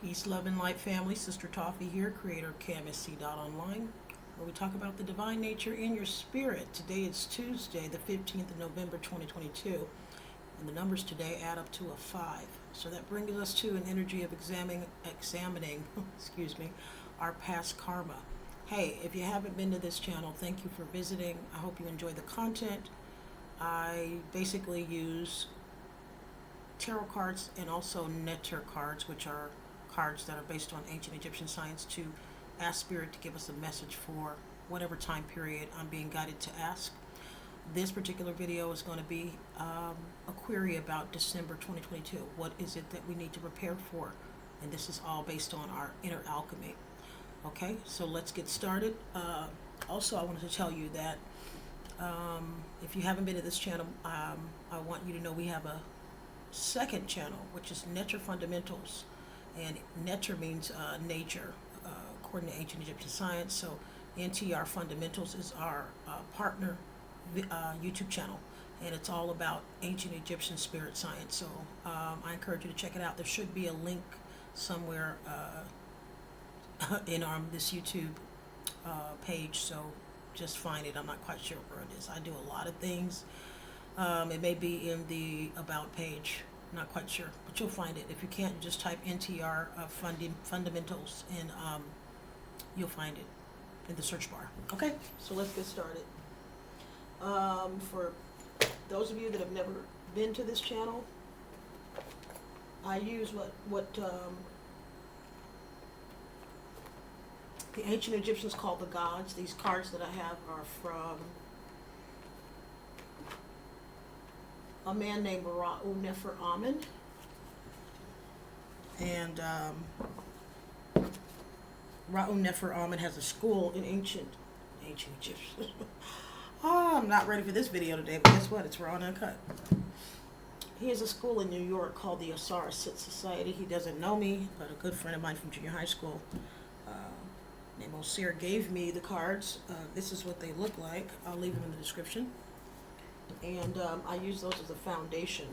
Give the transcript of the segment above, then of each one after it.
Peace, love, and light, family. Sister Taufi here, creator of kmsc.online, where we talk about the divine nature in your spirit. Today is Tuesday, the 15th of November, 2022, and the numbers today add up to a 5. So that brings us to an energy of examining our past karma. Hey, if you haven't been to this channel, thank you for visiting. I hope you enjoy the content. I basically use tarot cards and also Ntr cards, which are cards that are based on ancient Egyptian science, to ask Spirit to give us a message for whatever time period I'm being guided to ask. This particular video is going to be a query about December 2022. What is it that we need to prepare for? And this is all based on our inner alchemy. Okay, so let's get started. Also, I wanted to tell you that if you haven't been to this channel, I want you to know we have a second channel, which is Ntr Fundamentals. And Ntr means nature, according to ancient Egyptian science. So Ntr Fundamentals is our partner YouTube channel, and it's all about ancient Egyptian spirit science. So I encourage you to check it out. There should be a link somewhere in this YouTube page, so just find it. I'm not quite sure where it is. I do a lot of things. It may be in the About page. Not quite sure, but you'll find it. If you can't, just type Ntr Fundamentals, and you'll find it in the search bar. Okay, so let's get started. For those of you that have never been to this channel, I use what the ancient Egyptians called the gods. These cards that I have are from a man named Nefer. And Nefer has a school in ancient Egyptian. I'm not ready for this video today, but guess what? It's raw and uncut. He has a school in New York called the Osiris Society. He doesn't know me, but a good friend of mine from junior high school named Ciro gave me the cards. This is what they look like. I'll leave them in the description. And I use those as a foundation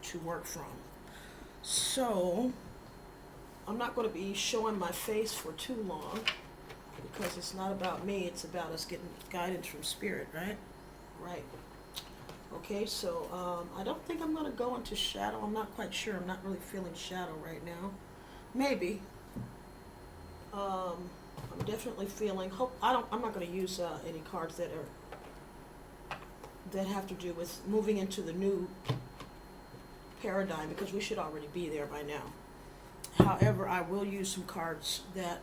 to work from. So I'm not going to be showing my face for too long, because it's not about me, it's about us getting guidance from Spirit, right? Right. Okay, so I don't think I'm going to go into shadow. I'm not quite sure. I'm not really feeling shadow right now. Maybe. I'm definitely feeling hope. I'm not going to use any cards that have to do with moving into the new paradigm, because we should already be there by now. However, I will use some cards that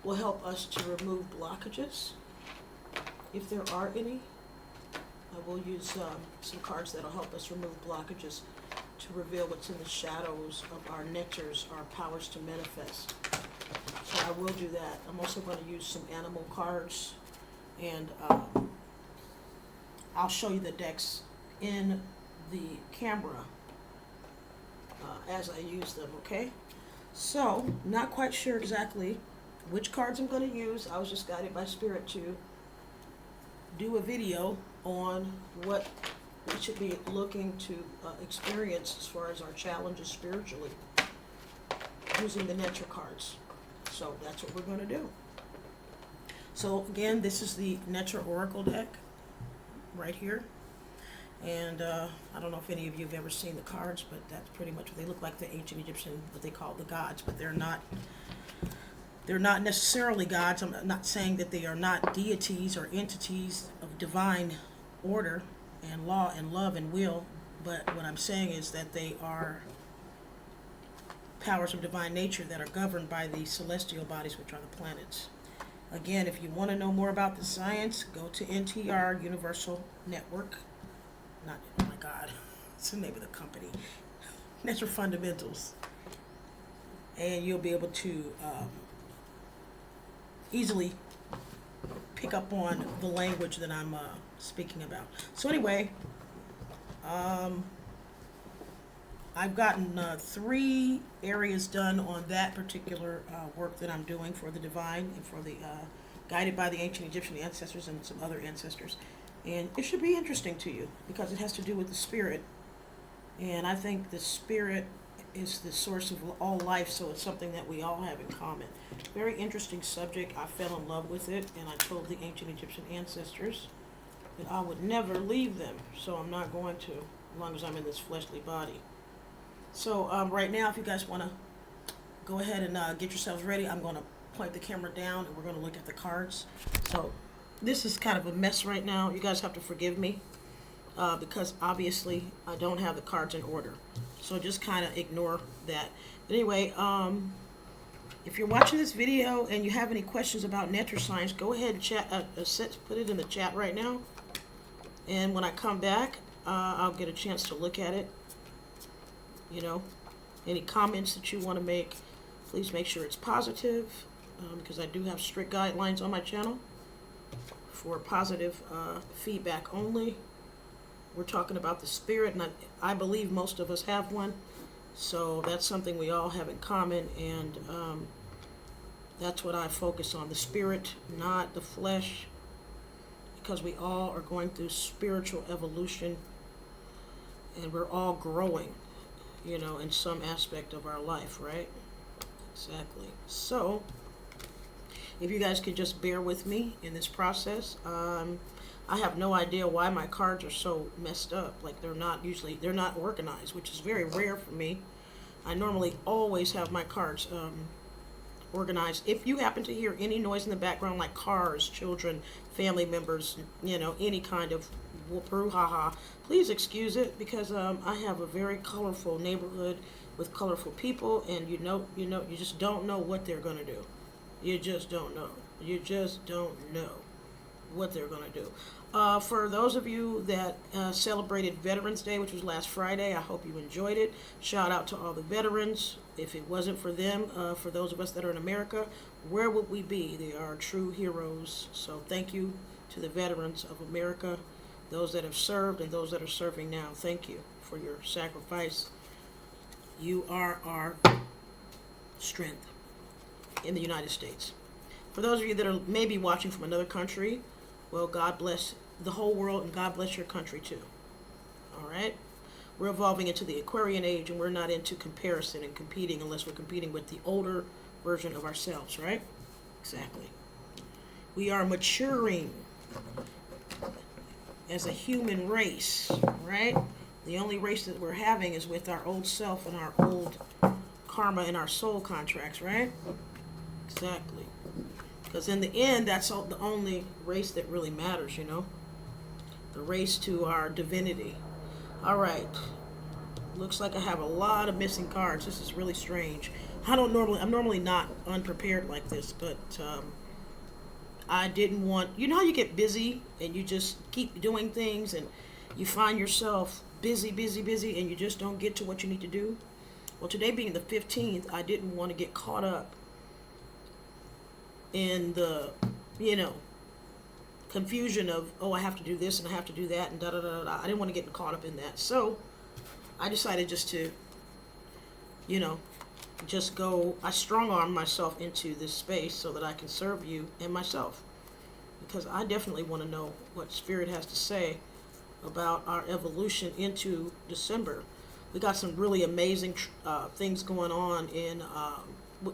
will help us to remove blockages, if there are any. I will use some cards that will help us remove blockages, to reveal what's in the shadows of our Ntrs, our powers to manifest. So I will do that. I'm also going to use some animal cards, and I'll show you the decks in the camera as I use them, okay? So, not quite sure exactly which cards I'm going to use. I was just guided by Spirit to do a video on what we should be looking to experience as far as our challenges spiritually using the Ntr cards. So that's what we're going to do. So again, this is the Ntr Oracle deck right here. And I don't know if any of you have ever seen the cards, but that's pretty much what they look like. The ancient Egyptian, what they call the gods, but they're not necessarily gods. I'm not saying that they are not deities or entities of divine order and law and love and will, but what I'm saying is that they are powers of divine nature that are governed by the celestial bodies, which are the planets. Again, if you want to know more about the science, go to Ntr Universal Network. Oh my God, it's the name of the company. Ntr Fundamentals. And you'll be able to easily pick up on the language that I'm speaking about. So anyway, I've gotten 3 areas done on that particular work that I'm doing for the divine and for the guided by the ancient Egyptian ancestors and some other ancestors. And it should be interesting to you, because it has to do with the spirit. And I think the spirit is the source of all life, so it's something that we all have in common. Very interesting subject. I fell in love with it, and I told the ancient Egyptian ancestors that I would never leave them, so I'm not going to, as long as I'm in this fleshly body. So right now, if you guys want to go ahead and get yourselves ready, I'm going to point the camera down, and we're going to look at the cards. So this is kind of a mess right now. You guys have to forgive me because obviously I don't have the cards in order. So just kind of ignore that. But anyway, if you're watching this video and you have any questions about Ntr science, go ahead and chat, put it in the chat right now. And when I come back, I'll get a chance to look at it. You know, any comments that you want to make, please make sure it's positive, because I do have strict guidelines on my channel for positive feedback only. We're talking about the spirit, and I believe most of us have one, so that's something we all have in common, and that's what I focus on, the spirit, not the flesh, because we all are going through spiritual evolution, and we're all growing, you know, in some aspect of our life, right? Exactly. So if you guys could just bear with me in this process. I have no idea why my cards are so messed up. Like they're not organized, which is very rare for me. I normally always have my cards organized. If you happen to hear any noise in the background, like cars, children, family members, you know, any kind of brouhaha, please excuse it, because I have a very colorful neighborhood with colorful people, and you just don't know what they're gonna do. You just don't know. You just don't know what they're going to do. For those of you that celebrated Veterans Day, which was last Friday, I hope you enjoyed it. Shout out to all the veterans. If it wasn't for them, for those of us that are in America, where would we be? They are true heroes. So thank you to the veterans of America, those that have served and those that are serving now. Thank you for your sacrifice. You are our strength in the United States. For those of you that are maybe watching from another country, well, God bless the whole world, and God bless your country too. All right? We're evolving into the Aquarian age, and we're not into comparison and competing unless we're competing with the older version of ourselves, right? Exactly. We are maturing as a human race, right? The only race that we're having is with our old self and our old karma and our soul contracts, right? Exactly. Because in the end, that's the only race that really matters, you know? The race to our divinity. All right. Looks like I have a lot of missing cards. This is really strange. I'm normally not unprepared like this, but I didn't want, you know how you get busy and you just keep doing things and you find yourself busy, and you just don't get to what you need to do? Well, today being the 15th, I didn't want to get caught up in the, you know, confusion of, oh, I have to do this and I have to do that and da-da-da-da. I didn't want to get caught up in that. So I decided just to, you know, I strong-arm myself into this space so that I can serve you and myself. Because I definitely want to know what Spirit has to say about our evolution into December. We got some really amazing things going on in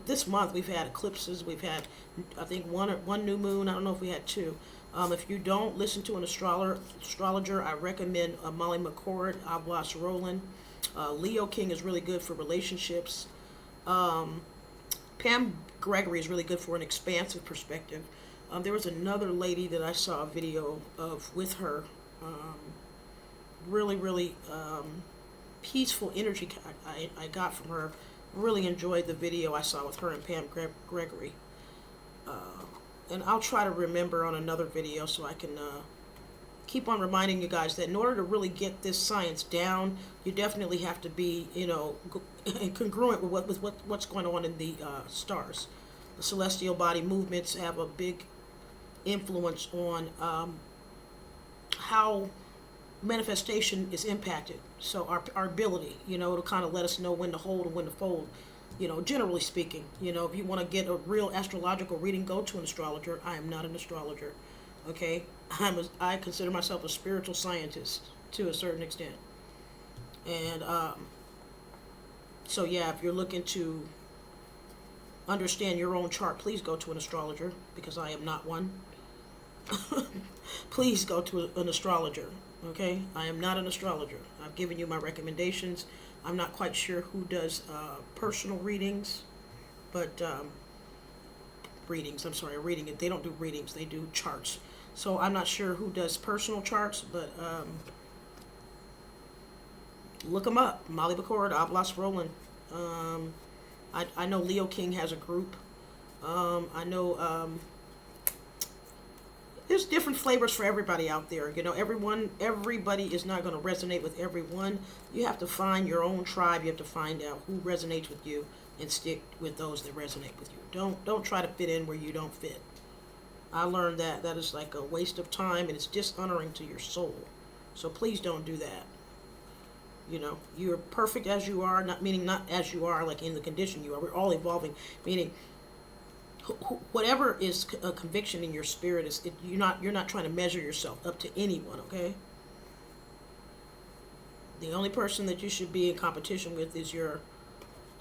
this month. We've had eclipses. We've had, I think, one new moon. I don't know if we had two. If you don't listen to an astrologer, I recommend Molly McCord, Abbas Roland. Leo King is really good for relationships. Pam Gregory is really good for an expansive perspective. There was another lady that I saw a video of with her. Really peaceful energy I got from her. Really enjoyed the video I saw with her and Pam Gregory. And I'll try to remember on another video so I can keep on reminding you guys that in order to really get this science down, you definitely have to be, you know, congruent with what's going on in the stars. The celestial body movements have a big influence on how manifestation is impacted. So our ability, you know, it'll kind of let us know when to hold and when to fold. You know, generally speaking, you know, if you want to get a real astrological reading, go to an astrologer. I am not an astrologer, okay? I consider myself a spiritual scientist to a certain extent. And So yeah, if you're looking to understand your own chart, please go to an astrologer, because I am not one. Please go to an astrologer, okay? I am not an astrologer. I've given you my recommendations. I'm not quite sure who does personal readings, but reading. They don't do readings, they do charts. So I'm not sure who does personal charts, but look them up. Molly Bacord, Oblas Roland. I know Leo King has a group. I know there's different flavors for everybody out there. You know, everybody is not going to resonate with everyone. You have to find your own tribe. You have to find out who resonates with you and stick with those that resonate with you. Don't try to fit in where you don't fit. I learned that is like a waste of time, and it's dishonoring to your soul. So please don't do that. You know, you're perfect as you are, not as you are, like in the condition you are. We're all evolving, meaning whatever is a conviction in your spirit you're not trying to measure yourself up to anyone, okay? The only person that you should be in competition with is your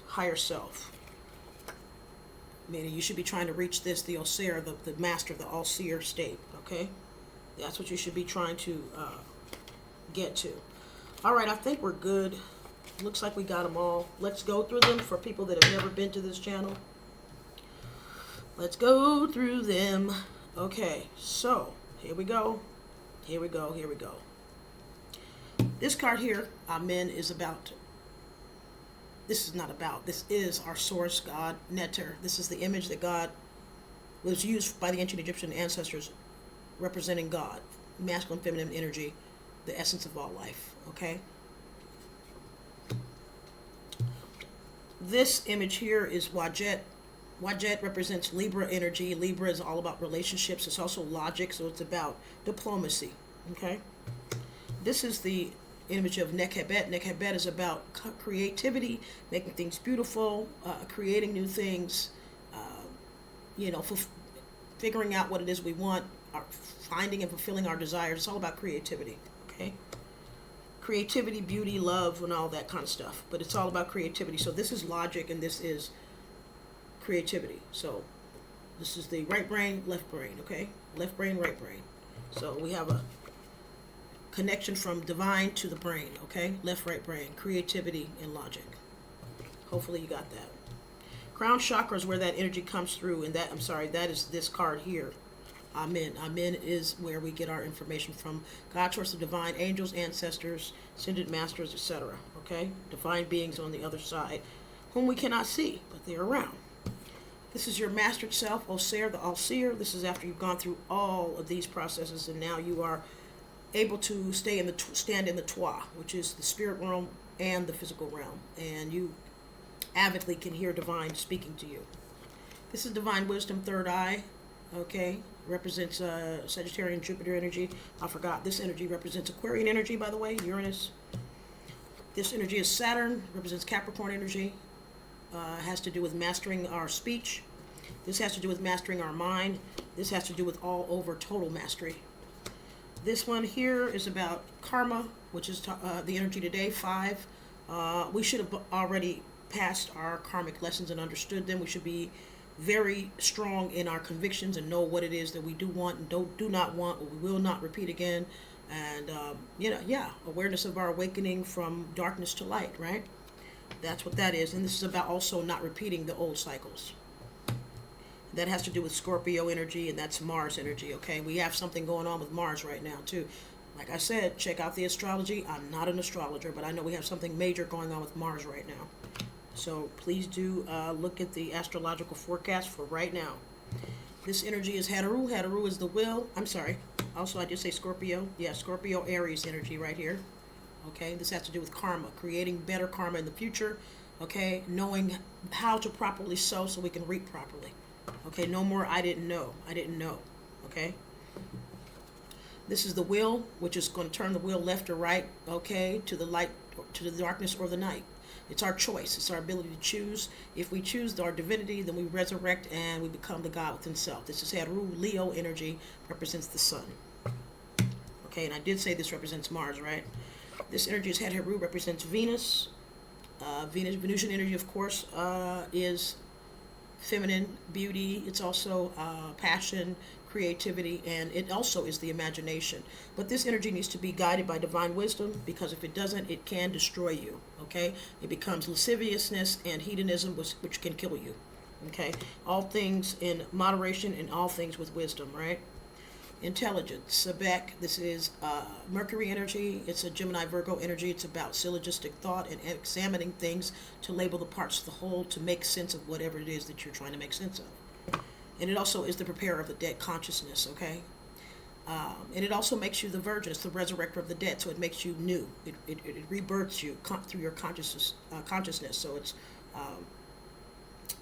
higher self. Meaning you should be trying to reach the Osir, the master, the all-seer state, okay? That's what you should be trying to get to. All right, I think we're good. Looks like we got them all. Let's go through them for people that have never been to this channel. Let's go through them. Okay, so here we go. Here we go. Here we go. This card here, Amen, is about. This is not about. This is our source, God, Ntr. This is the image that God was used by the ancient Egyptian ancestors, representing God, masculine, feminine energy, the essence of all life. Okay. This image here is Waite. Waite represents Libra energy. Libra is all about relationships. It's also logic, so it's about diplomacy. Okay. This is the image of Nefer. Nefer is about creativity, making things beautiful, creating new things, figuring out what it is we want, finding and fulfilling our desires. It's all about creativity, okay? Creativity, beauty, love, and all that kind of stuff. But it's all about creativity. So this is logic, and this is creativity. So this is the right brain, left brain, okay? Left brain, right brain. So we have a connection from divine to the brain, okay? Left, right brain, creativity, and logic. Hopefully you got that. Crown chakra is where that energy comes through, and that is this card here. Amen. Amen is where we get our information from. God, source of divine angels, ancestors, ascended masters, etc. Okay? Divine beings on the other side, whom we cannot see, but they're around. This is your mastered self, Osir, the all-seer. This is after you've gone through all of these processes, and now you are able to stand in the Twa, which is the spirit realm and the physical realm, and you avidly can hear divine speaking to you. This is divine wisdom, third eye, okay? Represents Sagittarian Jupiter energy. I forgot, this energy represents Aquarian energy, by the way, Uranus. This energy is Saturn, represents Capricorn energy. Has to do with mastering our speech. This has to do with mastering our mind. This has to do with all over total mastery. This one here is about karma, which is the energy today, 5. We should have already passed our karmic lessons and understood them. We should be very strong in our convictions and know what it is that we do want and do not want, what we will not repeat again. And, awareness of our awakening from darkness to light, right? That's what that is. And this is about also not repeating the old cycles. That has to do with Scorpio energy, and that's Mars energy, okay? We have something going on with Mars right now, too. Like I said, check out the astrology. I'm not an astrologer, but I know we have something major going on with Mars right now. So please do look at the astrological forecast for right now. This energy is Haru. Haru is the will. I'm sorry. Also, I did say Scorpio. Yeah, Scorpio Aries energy right here. Okay, this has to do with karma, creating better karma in the future. Okay, knowing how to properly sow so we can reap properly. Okay, no more I didn't know. Okay? This is the will, which is going to turn the wheel left or right, okay, to the light, to the darkness or the night. It's our choice. It's our ability to choose. If we choose our divinity, then we resurrect and we become the God within self. This is Haru. Leo energy represents the sun. Okay, and I did say this represents Mars, right? This energy is Haru, represents Venus. Venusian energy, of course, is feminine beauty. It's also passion, creativity, and it also is the imagination. But this energy needs to be guided by divine wisdom, because if it doesn't, it can destroy you. Okay, it becomes lasciviousness and hedonism, which can kill you. Okay, all things in moderation and all things with wisdom. Right. Intelligence, Sebek. This is Mercury energy. It's a Gemini Virgo energy. It's about syllogistic thought and examining things to label the parts of the whole to make sense of whatever it is that you're trying to make sense of. And it also is the preparer of the dead consciousness, okay? And it also makes you the virgin. It's the resurrector of the dead, so it makes you new. It rebirths you through your consciousness. So it's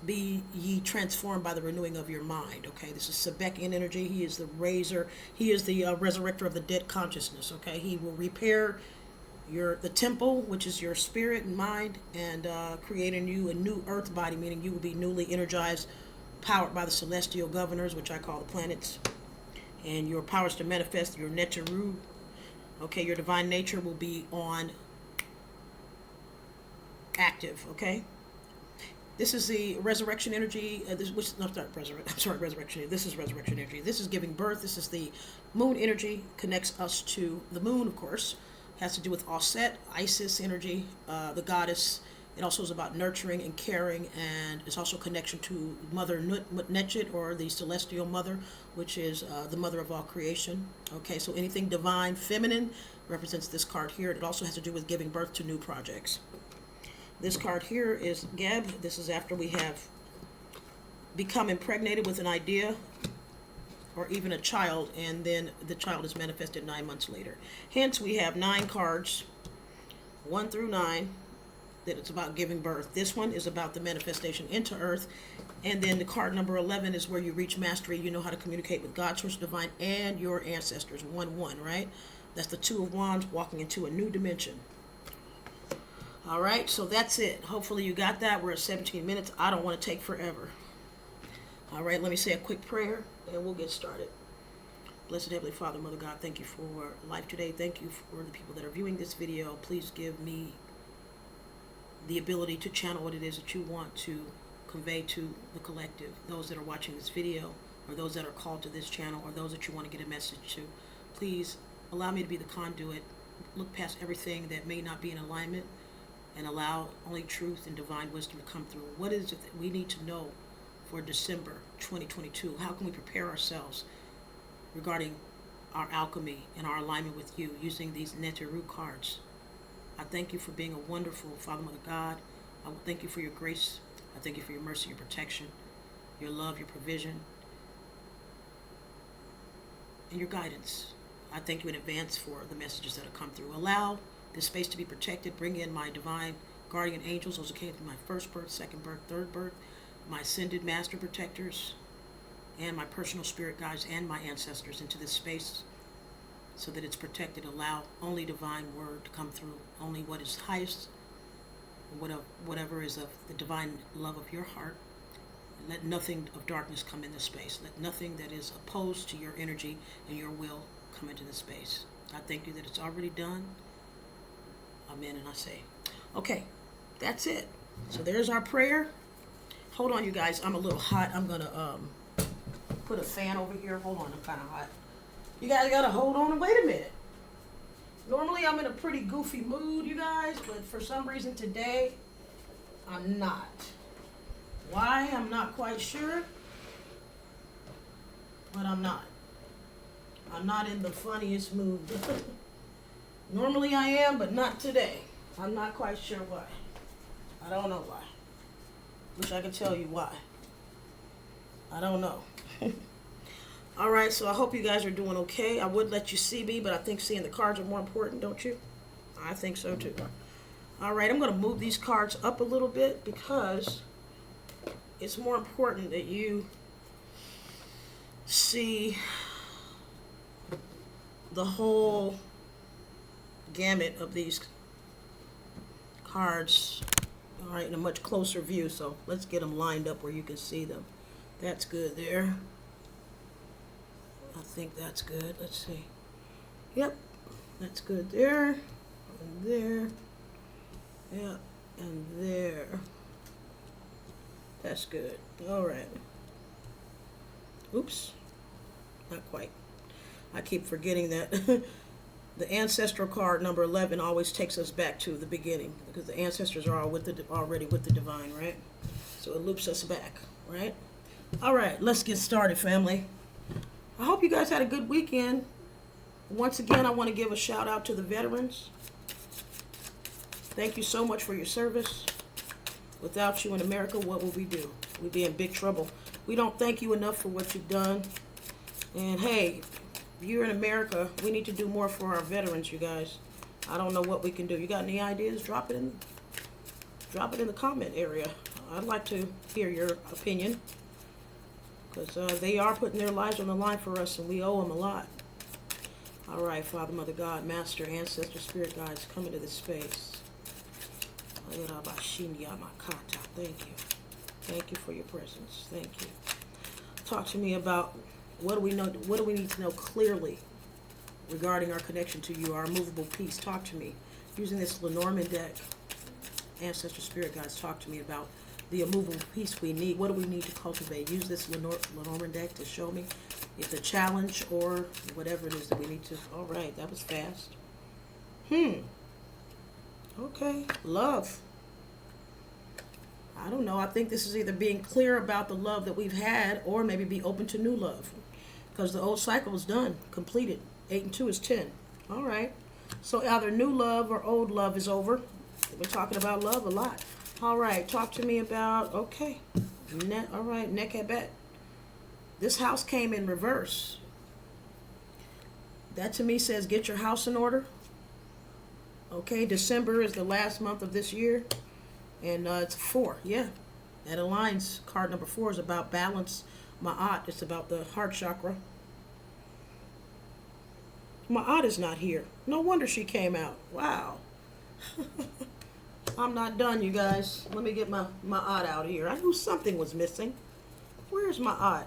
be ye transformed by the renewing of your mind. Okay, this is Sebekian energy. He is the raiser. He is the resurrector of the dead consciousness. Okay, he will repair the temple, which is your spirit and mind, and create in you a new earth body, meaning you will be newly energized, powered by the celestial governors, which I call the planets, and your powers to manifest your Ntr. Okay, your divine nature will be on active. Okay. This is the resurrection energy. Resurrection. This is resurrection energy. This is giving birth. This is the moon energy. Connects us to the moon, of course. Has to do with Offset, Isis energy, the goddess. It also is about nurturing and caring, and it's also connection to Mother Netchet, or the celestial mother, which is the mother of all creation. Okay, so anything divine, feminine, represents this card here. It also has to do with giving birth to new projects. This card here is Geb. This is after we have become impregnated with an idea or even a child, and then the child is manifested 9 months later. Hence, we have 9 cards, 1 through 9, that it's about giving birth. This one is about the manifestation into earth. And then the card number 11 is where you reach mastery. You know how to communicate with God, source divine, and your ancestors. 1-1, right? That's the 2 of Wands, walking into a new dimension. All right, so that's it. Hopefully you got that. We're at 17 minutes. I don't want to take forever. All right, let me say a quick prayer, and we'll get started. Blessed Heavenly Father, Mother God, thank you for life today. Thank you for the people that are viewing this video. Please give me the ability to channel what it is that you want to convey to the collective, those that are watching this video, or those that are called to this channel, or those that you want to get a message to. Please allow me to be the conduit. Look past everything that may not be in alignment, and allow only truth and divine wisdom to come through. What is it that we need to know for December 2022? How can we prepare ourselves regarding our alchemy and our alignment with you using these Ntr cards? I thank you for being a wonderful Father, Mother God. I thank you for your grace. I thank you for your mercy, your protection, your love, your provision, and your guidance. I thank you in advance for the messages that have come through. Allow this space to be protected. Bring in my divine guardian angels, those who came through my first birth, second birth, third birth, my ascended master protectors, and my personal spirit guides and my ancestors into this space so that it's protected. Allow only divine word to come through, only what is highest, whatever is of the divine love of your heart. And let nothing of darkness come in this space. Let nothing that is opposed to your energy and your will come into this space. I thank you that it's already done. Amen, and I say, okay, that's it. So there's our prayer. Hold on, you guys. I'm a little hot. I'm going to put a fan over here. Hold on, I'm kind of hot. You guys got to hold on and wait a minute. Normally, I'm in a pretty goofy mood, you guys, but for some reason today, I'm not. Why? I'm not quite sure, but I'm not. I'm not in the funniest mood. Normally I am, but not today. I'm not quite sure why. I don't know why. Wish I could tell you why. I don't know. All right, so I hope you guys are doing okay. I would let you see me, but I think seeing the cards are more important, don't you? I think so too. All right, I'm going to move these cards up a little bit because it's more important that you see the whole gamut of these cards, all right, in a much closer view. So let's get them lined up where you can see them. That's good there. I think that's good. Let's see. Yep, that's good there. And there. Yeah. And there. That's good. All right. Oops. Not quite. I keep forgetting that the ancestral card number 11 always takes us back to the beginning because the ancestors are all already with the divine, right? So it loops us back, right? All right, let's get started, family. I hope you guys had a good weekend. Once again, I want to give a shout out to the veterans. Thank you so much for your service. Without you in America, what would we do? We'd be in big trouble. We don't thank you enough for what you've done. And hey, if you're in America, we need to do more for our veterans, you guys. I don't know what we can do. You got any ideas? Drop it in the comment area. I'd like to hear your opinion. Because they are putting their lives on the line for us, and we owe them a lot. All right, Father, Mother, God, Master, Ancestor, Spirit Guides, come into this space. Thank you. Thank you for your presence. Thank you. Talk to me about what do we know? What do we need to know clearly regarding our connection to you, our immovable peace? Talk to me. Using this Lenormand deck, Ancestor, Spirit Guides, talk to me about the immovable peace we need. What do we need to cultivate? Use this Lenormand deck to show me if the challenge or whatever it is that we need to. All right, that was fast. Okay, love. I don't know. I think this is either being clear about the love that we've had or maybe be open to new love. Because the old cycle is done, completed. 8 and 2 is 10. All right. So either new love or old love is over. We're talking about love a lot. All right. Talk to me about, okay. All right. Nekebet. This house came in reverse. That to me says get your house in order. Okay, December is the last month of this year, and it's 4. Yeah, that aligns. Card number 4 is about balance. Ma'at, it's about the heart chakra. Ma'at is not here. No wonder she came out. Wow. I'm not done, you guys. Let me get my Ma'at out here. I knew something was missing. Where's Ma'at?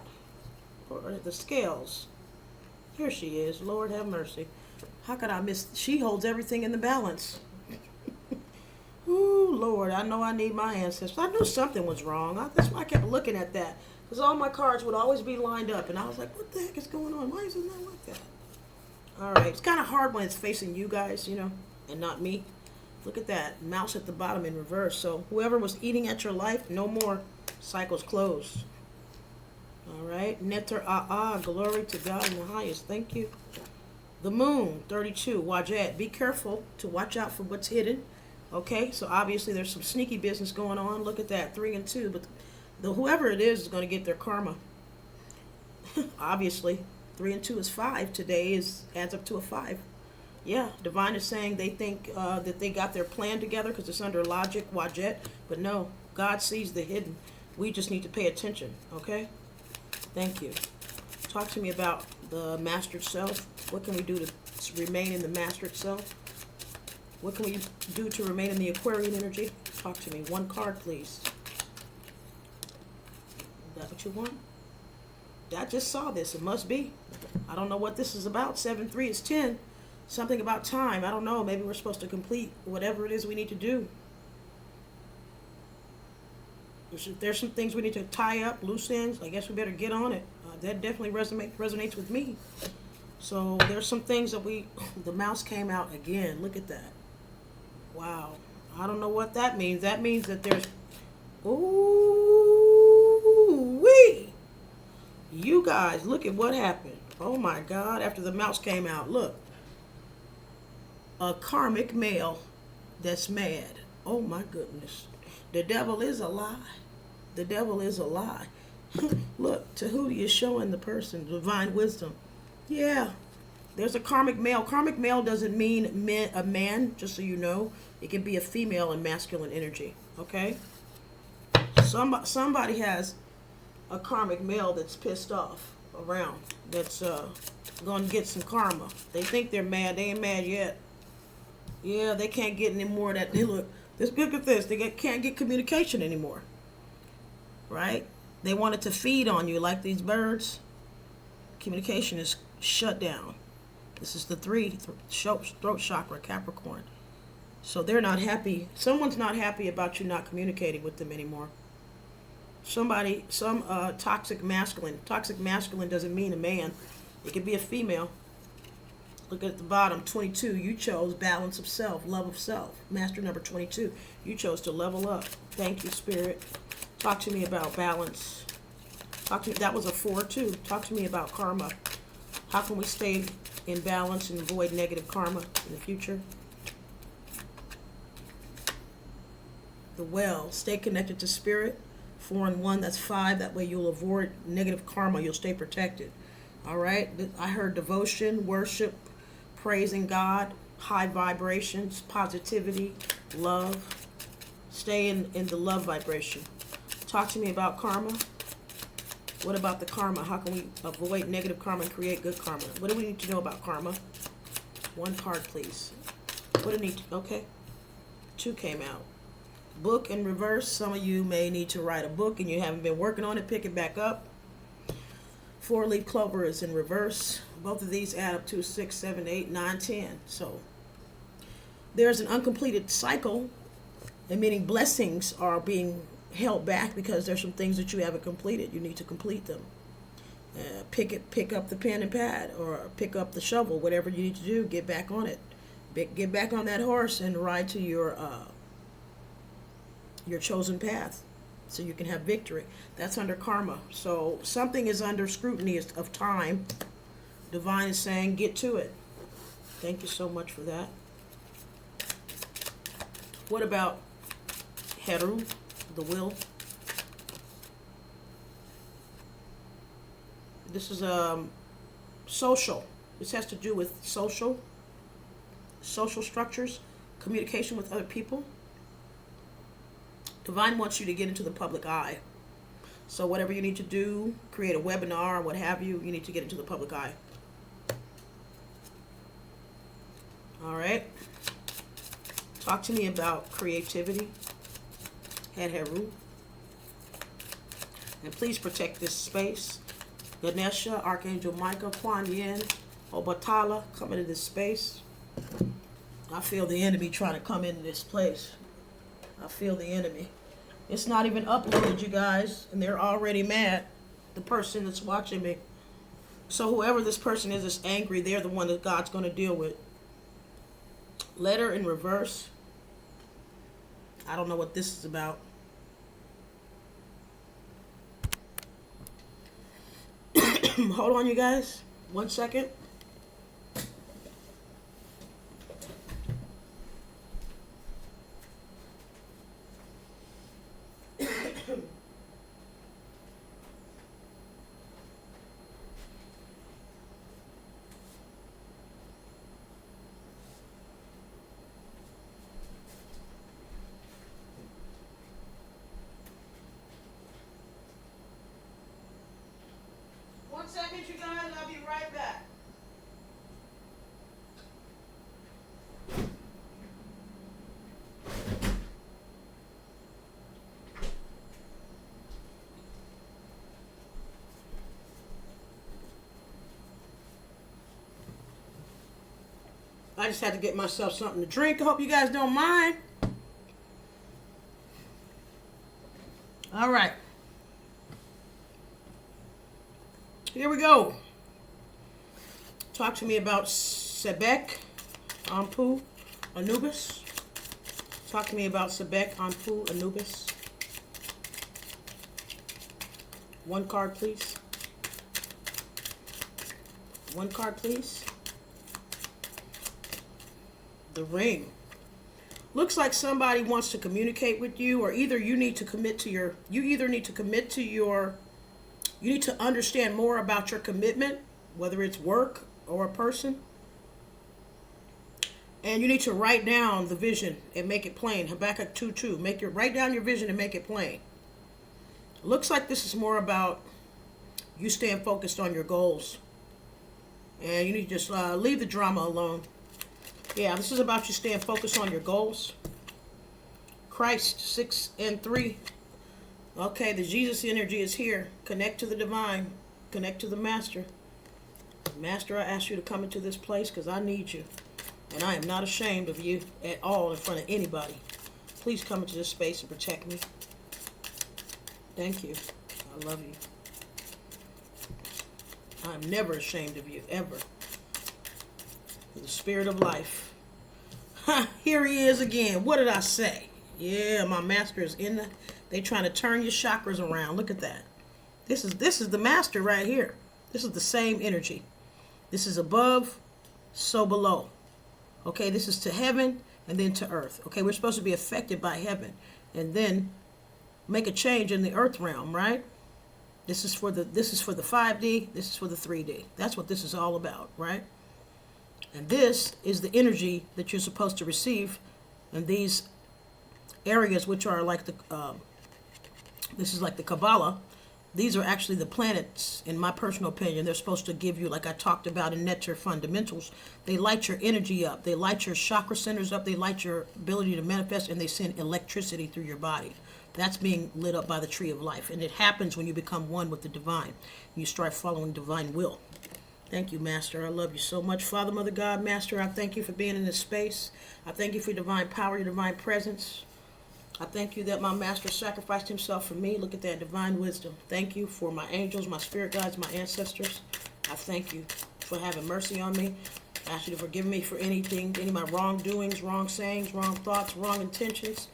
Or the scales. Here she is. Lord have mercy. How could I miss? She holds everything in the balance. Ooh, Lord, I know I need my ancestors. I knew something was wrong. That's why I kept looking at that. Because all my cards would always be lined up. And I was like, what the heck is going on? Why is it not like that? All right. It's kind of hard when it's facing you guys, you know, and not me. Look at that. Mouse at the bottom in reverse. So whoever was eating at your life, no more. Cycle's closed. All right. Ntr glory to God in the highest. Thank you. The moon, 32, Waite. Be careful to watch out for what's hidden. Okay, so obviously there's some sneaky business going on. Look at that, 3 and 2. But whoever it is going to get their karma. Obviously, 3 and 2 is 5. Today adds up to a 5. Yeah, Divine is saying they think that they got their plan together because it's under logic, Waite. But no, God sees the hidden. We just need to pay attention, okay? Thank you. Talk to me about the mastered self. What can we do to remain in the mastered self? What can we do to remain in the Aquarian energy? Talk to me. One card, please. Is that what you want? I just saw this. It must be. I don't know what this is about. 7-3 is 10. Something about time. I don't know. Maybe we're supposed to complete whatever it is we need to do. There's some things we need to tie up, loose ends. I guess we better get on it. That definitely resonates with me. So there's some things that the mouse came out again. Look at that. Wow. I don't know what that means. That means that there's, ooh-wee. You guys, look at what happened. Oh my God, after the mouse came out, look. A karmic male that's mad. Oh my goodness. The devil is a lie. The devil is a lie. Look, to who you're showing the person divine wisdom. Yeah, there's a karmic male. Karmic male doesn't mean a man, just so you know. It can be a female in masculine energy, okay? Somebody has a karmic male that's pissed off around, that's going to get some karma. They think they're mad. They ain't mad yet. Yeah, they can't get any more of that. Look at this. They can't get communication anymore, right? They wanted to feed on you like these birds. Communication is shut down. This is the 3, throat chakra, Capricorn. So they're not happy. Someone's not happy about you not communicating with them anymore. Some toxic masculine. Toxic masculine doesn't mean a man. It could be a female. Look at the bottom, 22. You chose balance of self, love of self. Master number 22. You chose to level up. Thank you, Spirit. Talk to me about balance. That was a 4 too. Talk to me about karma. How can we stay in balance and avoid negative karma in the future? The well. Stay connected to Spirit. 4 and 1. That's 5. That way you'll avoid negative karma. You'll stay protected. All right. I heard devotion, worship, praising God, high vibrations, positivity, love. Stay in the love vibration. Talk to me about karma. What about the karma? How can we avoid negative karma and create good karma? What do we need to know about karma? 1 card, please. What do we need to, okay. 2 came out. Book in reverse. Some of you may need to write a book and you haven't been working on it. Pick it back up. 4-leaf clover is in reverse. Both of these add up to 6, 7, 8, 9, 10. So there's an uncompleted cycle, and meaning blessings are being held back because there's some things that you haven't completed. You need to complete them. Pick up the pen and pad, or pick up the shovel. Whatever you need to do, get back on it. Get back on that horse and ride to your chosen path, so you can have victory. That's under karma. So something is under scrutiny of time. Divine is saying, get to it. Thank you so much for that. What about Heru, the will? This is social. This has to do with social structures, communication with other people. Divine wants you to get into the public eye. So whatever you need to do, create a webinar or what have you, you need to get into the public eye. All right. Talk to me about creativity. Head Heru. And please protect this space. Ganesha, Archangel Michael, Kuan Yin, Obatala, come into this space. I feel the enemy trying to come into this place. I feel the enemy. It's not even uploaded, you guys, and they're already mad, the person that's watching me. So whoever this person is angry. They're the one that God's going to deal with. Letter in reverse. I don't know what this is about. Hold on, you guys. 1 second. Second, you guys, I'll be right back. I just had to get myself something to drink. I hope you guys don't mind. All right. Here we go. Talk to me about Sebek, Anpu, Anubis. Talk to me about Sebek, Anpu, Anubis. 1 card, please. 1 card, please. The Ring. Looks like somebody wants to communicate with you, or either you need to commit to your, you need to understand more about your commitment, whether it's work or a person. And you need to write down the vision and make it plain. Habakkuk 2:2. Write down your vision and make it plain. Looks like this is more about you staying focused on your goals. And you need to just leave the drama alone. Yeah, this is about you staying focused on your goals. Christ 6 and 3. Okay, the Jesus energy is here. Connect to the divine. Connect to the master. Master, I ask you to come into this place because I need you. And I am not ashamed of you at all in front of anybody. Please come into this space and protect me. Thank you. I love you. I'm never ashamed of you, ever. The spirit of life. Ha, here he is again. What did I say? Yeah, my master is in the... They trying to turn your chakras around. Look at that. This is the master right here. This is the same energy. This is above, so below. Okay, this is to heaven and then to earth. Okay, we're supposed to be affected by heaven and then make a change in the earth realm, right? This is for the 5D, this is for the 3D. That's what this is all about, right? And this is the energy that you're supposed to receive in these areas, which are like the this is like the Kabbalah. These are actually the planets, in my personal opinion. They're supposed to give you, like I talked about in Ntr Fundamentals, they light your energy up. They light your chakra centers up. They light your ability to manifest, and they send electricity through your body. That's being lit up by the tree of life. And it happens when you become one with the divine. You start following divine will. Thank you, Master. I love you so much. Father, Mother, God, Master, I thank you for being in this space. I thank you for your divine power, your divine presence. I thank you that my master sacrificed himself for me. Look at that divine wisdom. Thank you for my angels, my spirit guides, my ancestors. I thank you for having mercy on me. I ask you to forgive me for anything, any of my wrongdoings, wrong sayings, wrong thoughts, wrong intentions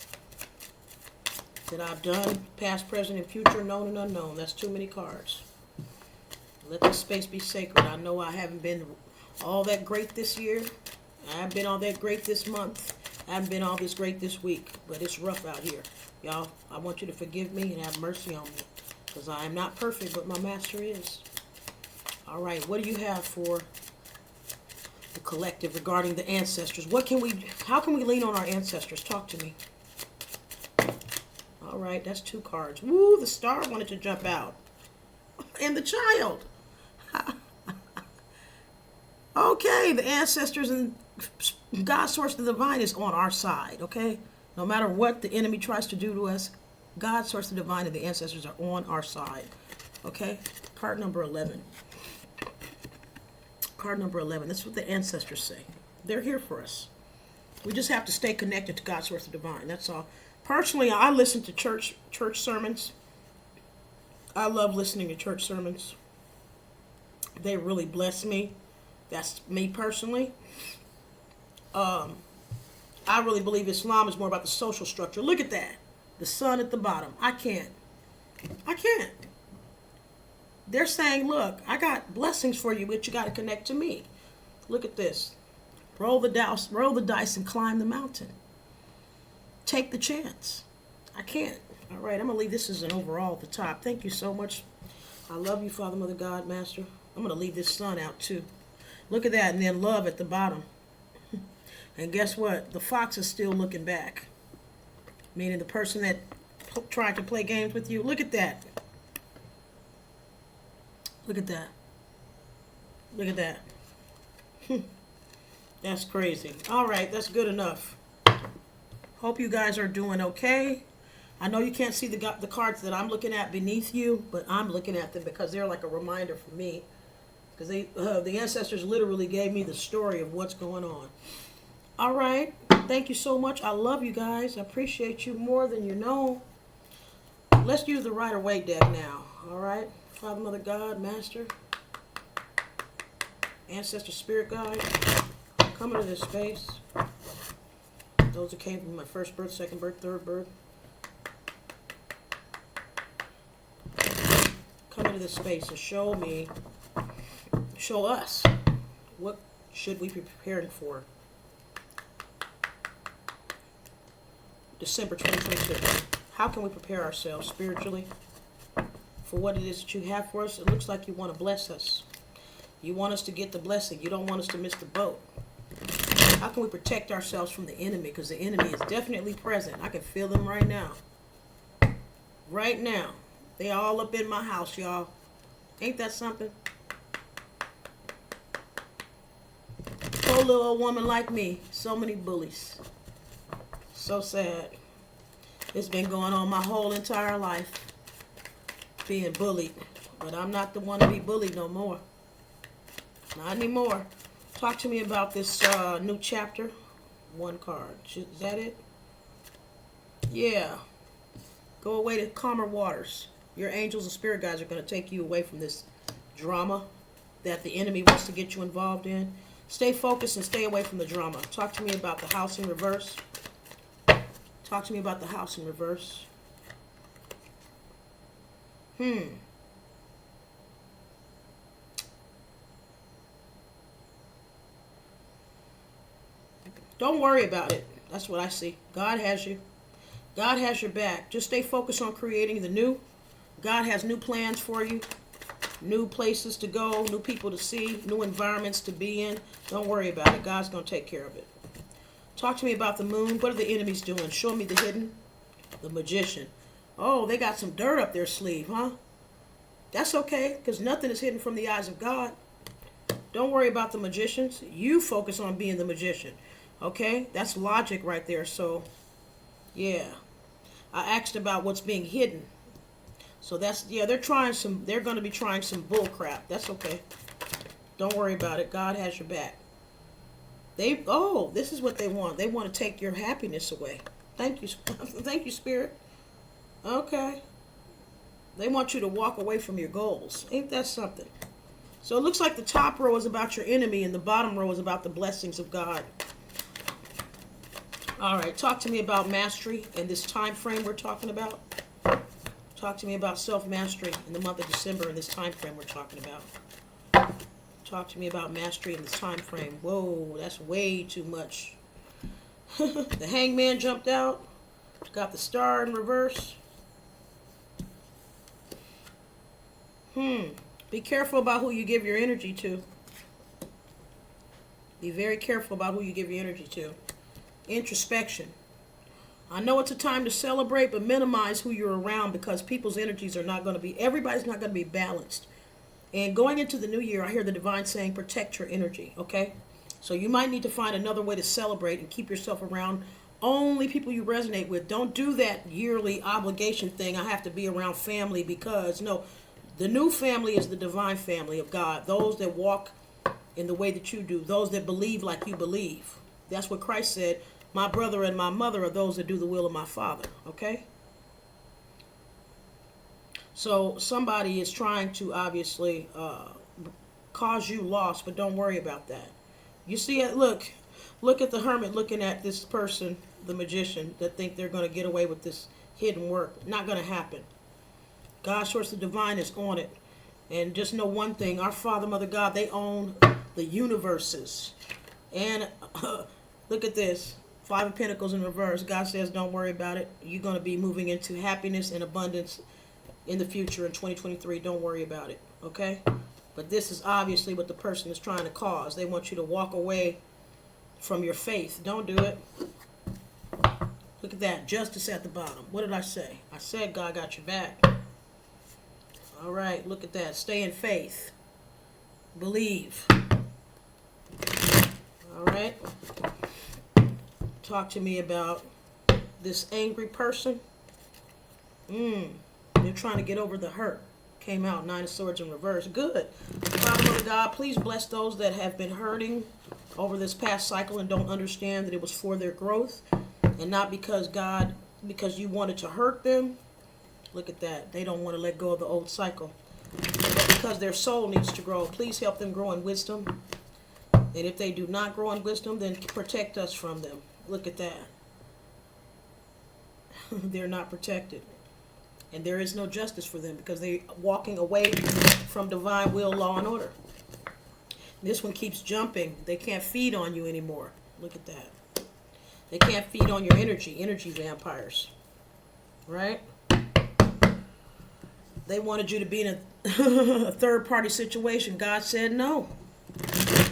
that I've done, past, present, and future, known and unknown. That's too many cards. Let this space be sacred. I know I haven't been all that great this year. I haven't been all that great this month. I haven't been all this great this week, but it's rough out here. Y'all, I want you to forgive me and have mercy on me, because I am not perfect, but my master is. All right, what do you have for the collective regarding the ancestors? How can we lean on our ancestors? Talk to me. All right, that's 2 cards. Woo, the star wanted to jump out. And the child. Okay, the ancestors and God, source, the divine is on our side, okay? No matter what the enemy tries to do to us, God, source, the divine, and the ancestors are on our side, okay? Card number 11. Card number 11. That's what the ancestors say. They're here for us. We just have to stay connected to God, source, the divine. That's all. Personally, I listen to church sermons. I love listening to church sermons. They really bless me. That's me personally. I really believe Islam is more about the social structure. Look at that. The sun at the bottom. I can't. They're saying, look, I got blessings for you, but you got to connect to me. Look at this. Roll the dice and climb the mountain. Take the chance. I can't. All right, I'm going to leave this as an overall at the top. Thank you so much. I love you, Father, Mother, God, Master. I'm going to leave this sun out too. Look at that, and then love at the bottom. And guess what? The fox is still looking back. Meaning the person that tried to play games with you. Look at that. Look at that. Look at that. That's crazy. All right, that's good enough. Hope you guys are doing okay. I know you can't see the cards that I'm looking at beneath you, but I'm looking at them because they're like a reminder for me. Because the ancestors literally gave me the story of what's going on. All right. Thank you so much. I love you guys. I appreciate you more than you know. Let's use the Rider-Waite deck now. All right. Father, Mother, God, Master, Ancestor, Spirit Guide, come into this space. Those that came from my first birth, second birth, third birth. Come into this space and show us what should we be preparing for December 2022. How can we prepare ourselves spiritually for what it is that you have for us? It looks like you want to bless us. You want us to get the blessing. You don't want us to miss the boat. How can we protect ourselves from the enemy? Because the enemy is definitely present. I can feel them right now. Right now. They all up in my house, y'all. Ain't that something? Poor little old woman like me. So many bullies. So sad. It's been going on my whole entire life. Being bullied. But I'm not the one to be bullied no more. Not anymore. Talk to me about this new chapter. One card. Is that it? Yeah. Go away to calmer waters. Your angels and spirit guides are going to take you away from this drama that the enemy wants to get you involved in. Stay focused and stay away from the drama. Talk to me about the house in reverse. Talk to me about the house in reverse. Don't worry about it. That's what I see. God has you. God has your back. Just stay focused on creating the new. God has new plans for you. New places to go, new people to see, new environments to be in. Don't worry about it. God's going to take care of it. Talk to me about the moon. What are the enemies doing? Show me the hidden. The magician. Oh, they got some dirt up their sleeve, huh? That's okay, because nothing is hidden from the eyes of God. Don't worry about the magicians. You focus on being the magician. Okay? That's logic right there. So, yeah. I asked about what's being hidden. So that's, yeah, they're going to be trying some bull crap. That's okay. Don't worry about it. God has your back. This is what they want. They want to take your happiness away. Thank you. Thank you, Spirit. Okay. They want you to walk away from your goals. Ain't that something? So it looks like the top row is about your enemy and the bottom row is about the blessings of God. All right. Talk to me about mastery and this time frame we're talking about. Talk to me about self-mastery in the month of December in this time frame we're talking about. Talk to me about mastery in this time frame. Whoa, that's way too much. The hangman jumped out. Got the star in reverse. Be careful about who you give your energy to. Be very careful about who you give your energy to. Introspection. I know it's a time to celebrate, but minimize who you're around because people's energies are not going to be, everybody's not going to be balanced. And going into the new year, I hear the divine saying, protect your energy, okay? So you might need to find another way to celebrate and keep yourself around only people you resonate with. Don't do that yearly obligation thing. I have to be around family because, no, the new family is the divine family of God. Those that walk in the way that you do, those that believe like you believe. That's what Christ said. My brother and my mother are those that do the will of my Father, okay? So somebody is trying to obviously cause you loss, but don't worry about that. You see it? Look at the hermit looking at this person, the magician, that think they're going to get away with this hidden work. Not going to happen. God's source of divine is on it. And just know one thing, our Father, Mother, God, they own the universes. And look at this. 5 of Pentacles in reverse. God says don't worry about it. You're going to be moving into happiness and abundance in the future in 2023. Don't worry about it. Okay? But this is obviously what the person is trying to cause. They want you to walk away from your faith. Don't do it. Look at that. Justice at the bottom. What did I say? I said God got your back. All right. Look at that. Stay in faith. Believe. All right. Talk to me about this angry person. They're trying to get over the hurt. Came out 9 of Swords in reverse. Good. Father, Mother, God, please bless those that have been hurting over this past cycle and don't understand that it was for their growth and not because you wanted to hurt them. Look at that. They don't want to let go of the old cycle. But because their soul needs to grow, please help them grow in wisdom. And if they do not grow in wisdom, then protect us from them. Look at that. They're not protected. And there is no justice for them because they're walking away from divine will, law, and order. This one keeps jumping. They can't feed on you anymore. Look at that. They can't feed on your energy vampires. Right? They wanted you to be in a third-party situation. God said no.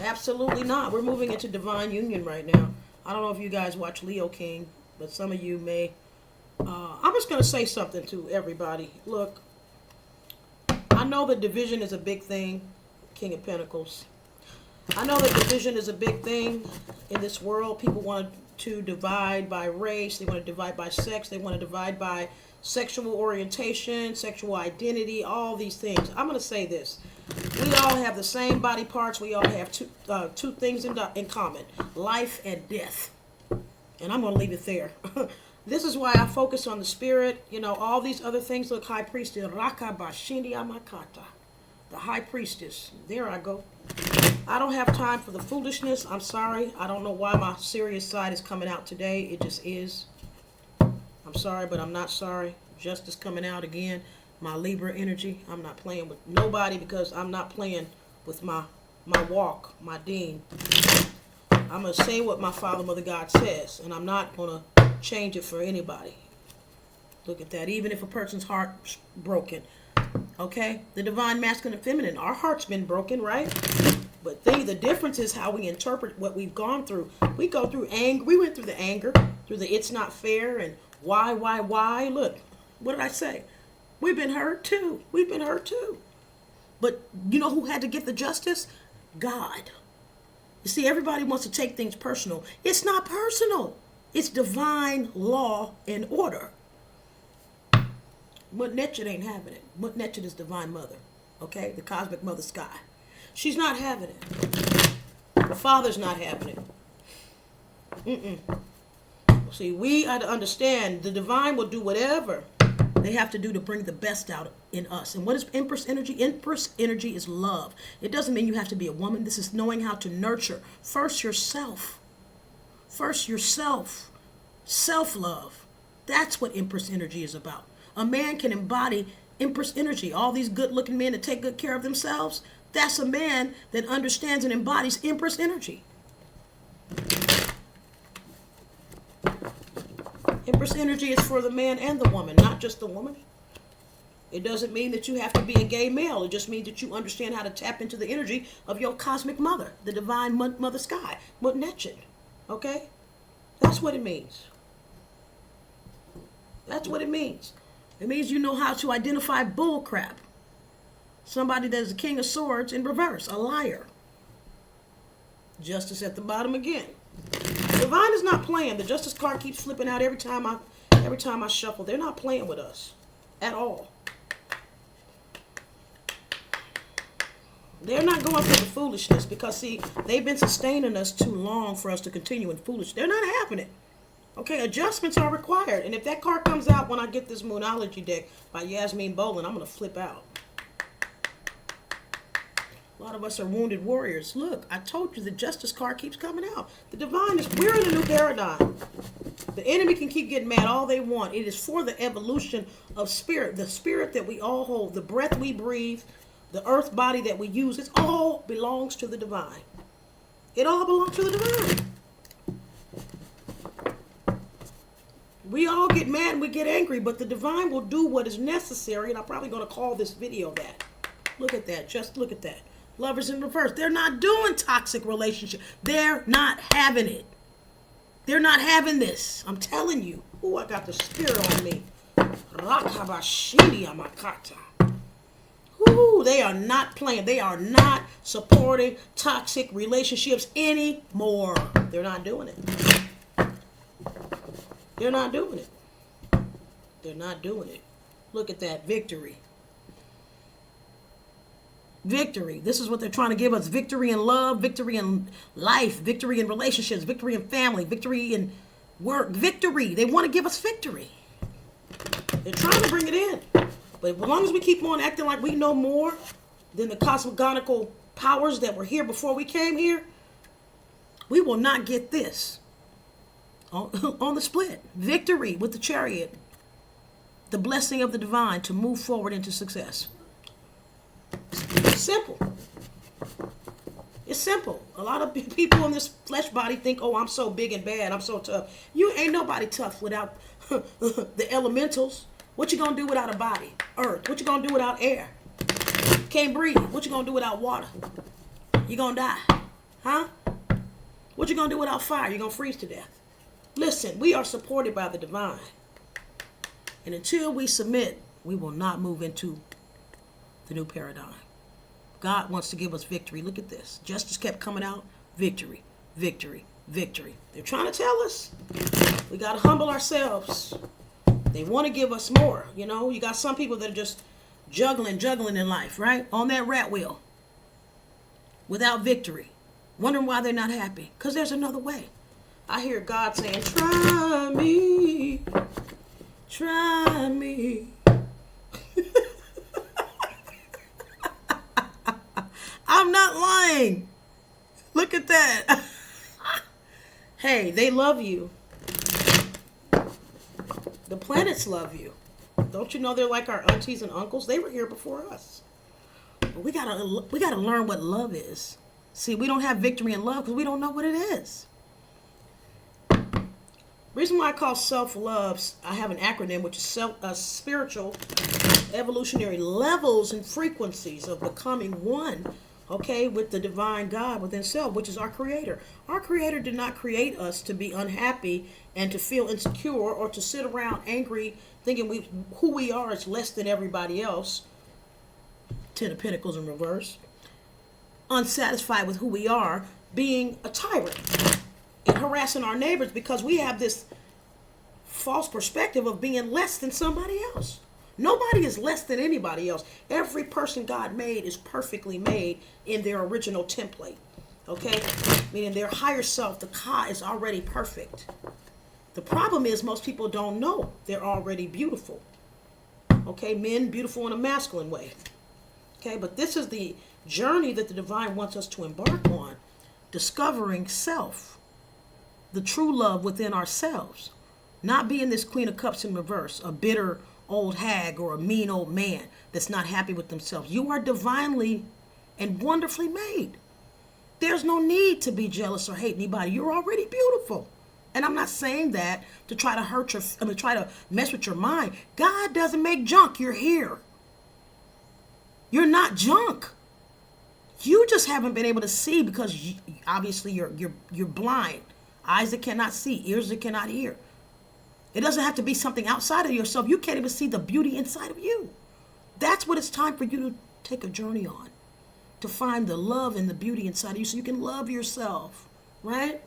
Absolutely not. We're moving into divine union right now. I don't know if you guys watch Leo King, but some of you may. I'm just going to say something to everybody. Look, I know that division is a big thing, King of Pentacles. I know that division is a big thing in this world. People want to divide by race. They want to divide by sex. They want to divide by sexual orientation, sexual identity, all these things. I'm going to say this. We all have the same body parts. We all have two things in common: life and death. And I'm going to leave it there. This is why I focus on the spirit. You know, all these other things. Look, high priestess, Raka Bashindi Amakata. The high priestess. There I go. I don't have time for the foolishness. I'm sorry. I don't know why my serious side is coming out today. It just is. I'm sorry, but I'm not sorry. Justice coming out again. My Libra energy. I'm not playing with nobody because I'm not playing with my walk, my dean. I'm going to say what my Father, Mother, God says, and I'm not going to change it for anybody. Look at that. Even if a person's heart's broken. Okay? The divine masculine and feminine. Our heart's been broken, right? But the difference is how we interpret what we've gone through. We go through anger. We went through the anger, through the it's not fair, and why. Look, what did I say? We've been hurt too. We've been hurt too. But you know who had to get the justice? God. You see, everybody wants to take things personal. It's not personal. It's divine law and order. Mutnechet ain't having it. Mutnechet is divine mother. Okay? The cosmic mother sky. She's not having it. The Father's not having it. See, we got to understand the divine will do whatever they have to do to bring the best out in us. And what is Empress energy? Empress energy is love. It doesn't mean you have to be a woman. This is knowing how to nurture. First yourself. First yourself. Self-love. That's what Empress energy is about. A man can embody Empress energy. All these good-looking men that take good care of themselves, that's a man that understands and embodies Empress energy. Empress energy is for the man and the woman, not just the woman. It doesn't mean that you have to be a gay male. It just means that you understand how to tap into the energy of your cosmic mother, the divine mother sky, Mutnechet. Okay? That's what it means. That's what it means. It means you know how to identify bull crap. Somebody that is a king of swords in reverse, a liar. Justice at the bottom again. Divine is not playing. The justice card keeps flipping out every time I shuffle. They're not playing with us at all. They're not going for the foolishness because, see, they've been sustaining us too long for us to continue in foolishness. They're not having it. Okay, adjustments are required. And if that card comes out when I get this Moonology deck by Yasmin Boland, I'm going to flip out. A lot of us are wounded warriors. Look, I told you the justice card keeps coming out. The divine is, we're in a new paradigm. The enemy can keep getting mad all they want. It is for the evolution of spirit. The spirit that we all hold, the breath we breathe, the earth body that we use, it all belongs to the divine. It all belongs to the divine. We all get mad and we get angry, but the divine will do what is necessary, and I'm probably going to call this video that. Look at that. Just look at that. Lovers in reverse. They're not doing toxic relationship. They're not having it. They're not having this. I'm telling you. Oh, I got the spirit on me. Rakabashini Amakata. Ooh, they are not playing. They are not supporting toxic relationships anymore. They're not doing it. They're not doing it. They're not doing it. Look at that. Victory. Victory. This is what they're trying to give us. Victory in love, victory in life, victory in relationships, victory in family, victory in work. Victory. They want to give us victory. They're trying to bring it in. But as long as we keep on acting like we know more than the cosmogonical powers that were here before we came here, we will not get this. On the split. Victory with the Chariot. The blessing of the divine to move forward into success. It's simple. It's simple. A lot of people in this flesh body think, oh, I'm so big and bad. I'm so tough. You ain't nobody tough without the elementals. What you gonna do without a body? Earth. What you gonna do without air? Can't breathe. What you gonna do without water? You gonna die. Huh? What you gonna do without fire? You gonna freeze to death. Listen, we are supported by the divine. And until we submit, we will not move into the new paradigm. God wants to give us victory. Look at this. Justice kept coming out. Victory, victory, victory. They're trying to tell us we got to humble ourselves. They want to give us more. You know, you got some people that are just juggling in life, right? On that rat wheel. Without victory. Wondering why they're not happy. Because there's another way. I hear God saying, try me. Try me. I'm not lying. Look at that. Hey, they love you. The planets love you. Don't you know they're like our aunties and uncles? They were here before us. But we gotta learn what love is. See, we don't have victory in love because we don't know what it is. Reason why I call self-love, I have an acronym, which is spiritual evolutionary levels and frequencies of becoming one, okay, with the divine God within self, which is our creator. Our creator did not create us to be unhappy and to feel insecure or to sit around angry thinking who we are is less than everybody else. Ten of Pentacles in reverse. Unsatisfied with who we are, being a tyrant and harassing our neighbors because we have this false perspective of being less than somebody else. Nobody is less than anybody else. Every person God made is perfectly made in their original template. Okay? Meaning their higher self, the Ka, is already perfect. The problem is most people don't know they're already beautiful. Okay? Men beautiful in a masculine way. Okay? But this is the journey that the divine wants us to embark on. Discovering self. The true love within ourselves. Not being this Queen of Cups in reverse, a bitter old hag or a mean old man that's not happy with themselves. You are divinely and wonderfully made. There's no need to be jealous or hate anybody. You're already beautiful. And I'm not saying that to try to try to mess with your mind. God doesn't make junk. You're here. You're not junk. You just haven't been able to see because obviously you're blind. Eyes that cannot see, ears that cannot hear. It doesn't have to be something outside of yourself. You can't even see the beauty inside of you. That's what it's time for you to take a journey on. To find the love and the beauty inside of you so you can love yourself. Right?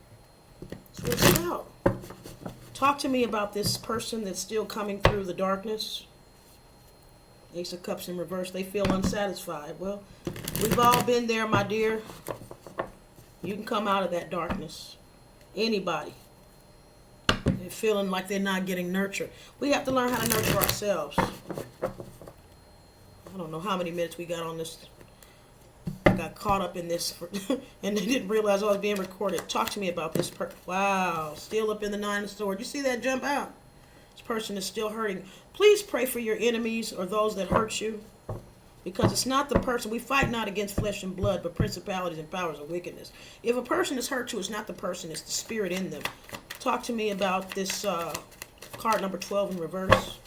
That's what it's about. Talk to me about this person that's still coming through the darkness. Ace of Cups in reverse. They feel unsatisfied. Well, we've all been there, my dear. You can come out of that darkness. Anybody. They're feeling like they're not getting nurtured. We have to learn how to nurture ourselves. I don't know how many minutes we got on this. I got caught up in this and they didn't realize I was being recorded. Talk to me about this person. Wow. Still up in the Nine of Swords. You see that jump out? This person is still hurting. Please pray for your enemies or those that hurt you. Because it's not the person. We fight not against flesh and blood, but principalities and powers of wickedness. If a person has hurt you, it's not the person. It's the spirit in them. Talk to me about this card number 12 in reverse.